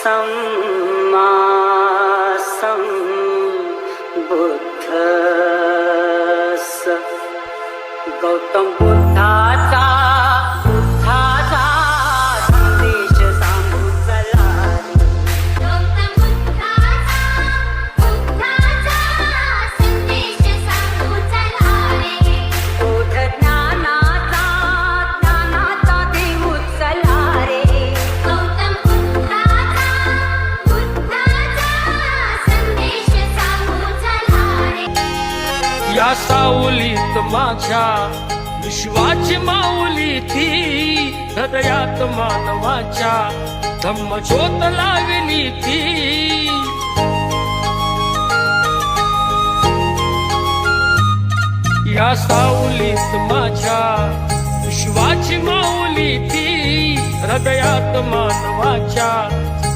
सम्मा सम्बुद्धस्स गौतम बुद्धाचा संदेश सांगू चला गौतम बुद्धाचा संदेश सांगू चला रे बोध ज्ञानाचा देऊ चला रे गौतम बुद्धाचा संदेश सांगू चला रे या सावलीत माझ्या विश्वाची माऊली ती हृदयात मानवाच्या धम्मज्योत लावली ती या सावलीत माझ्या विश्वाची माऊली ती हृदयात मानवाच्या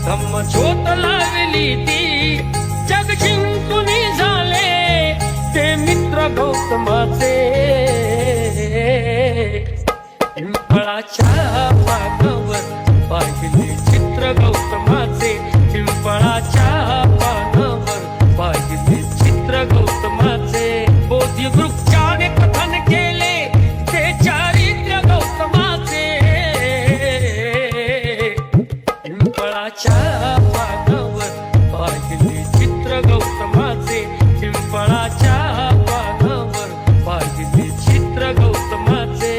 धम्मज्योत लावली ती जग जिंकून झाले ते मित्र गौतमाचे पिंपळाच्या पानावर पाहिले चित्र गौतमाचे पिंपळाच्या पानावर पाहिले चित्र गौतमाचे बोधी वृक्षाने कथन केले ते चारित्र्य गौतमाचे पिंपळाच्या पानावर पाहिले चित्र गौतमाचे पिंपळाच्या पानावर पाहिले चित्र गौतमाचे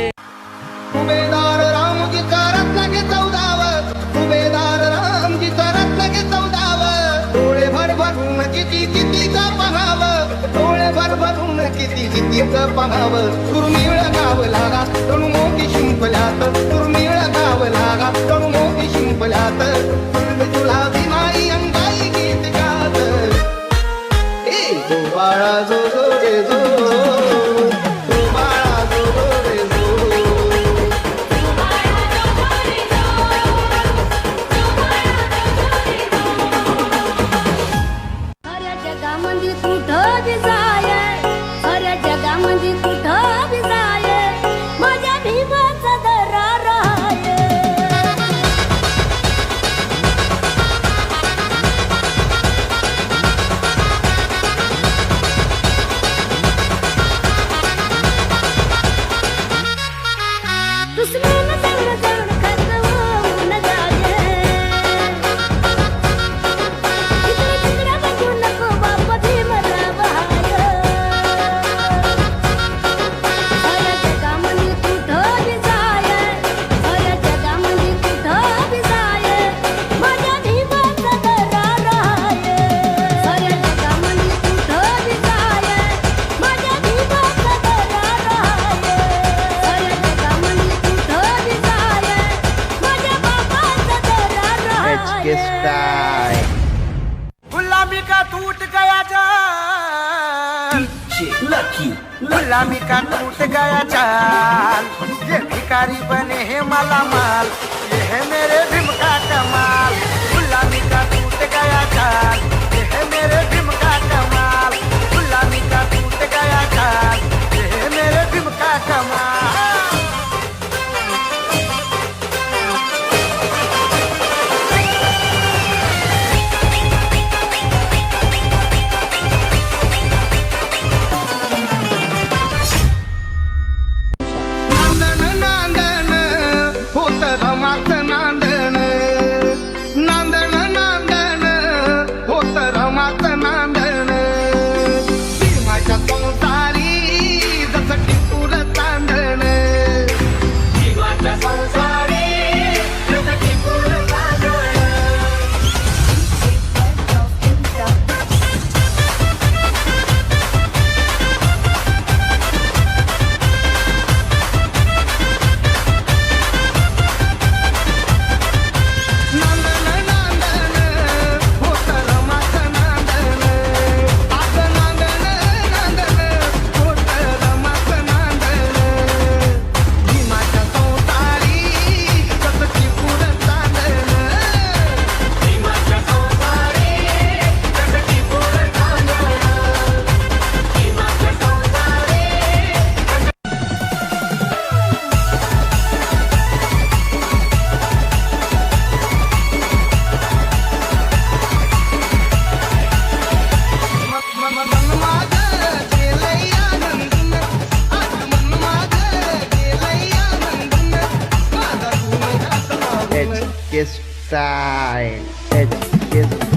उमेदार रामजीचा रत्नागिरी 14 उमेदार रामजीचा रत्नागिरी 14 डोळे भरभरून कितीचं पाहावं डोळे भरभरून कितीचं पाहावं दुर्मिळ गाव लागा तणू मोठी शिंपल्यात दुर्मिळ गाव लागा तणू मोठी शिंपल्यात तुला बिमारी अंगाई गीत गात ए जो बाळा जो जो रे जो जो बाळा जो जो रे जो अरे जगामध्ये कुठं बी जाय अरे जगामध्ये कुठं बी जाय माझ्या भीमाचा दरार आहे दुश्मन संग जाण खतवून जागे इकडे तिकडे बघू नको बाप भीमराव हाय अरे जगामध्ये कुठं बी जाय अरे जगामध्ये कुठं बी जाय माझ्या भीमाचा दरार आहे अरे जगामध्ये कुठं बी जाय माझ्या भीमाचा दरार आहे अरे जगामध्ये कुठं बी जाय माझ्या बाबाचा दरार आहे गुलामी का टूट गया जाल गुलामी का टूट गया जाल ये भिखारी बने हैं माला माल ये है मेरे भीम का कमाल गुलामी का टूट गया जाल ये है मेरे भीम का कमाल गुलामी का टूट गया जाल ये है मेरे भीम का कमाल नांदण नांदण होत रमाचं नांदण नांदण नांदण होत रमाचं नांदण भीमाच्या संसारी जसं टिपूर चांदण HK Style. HK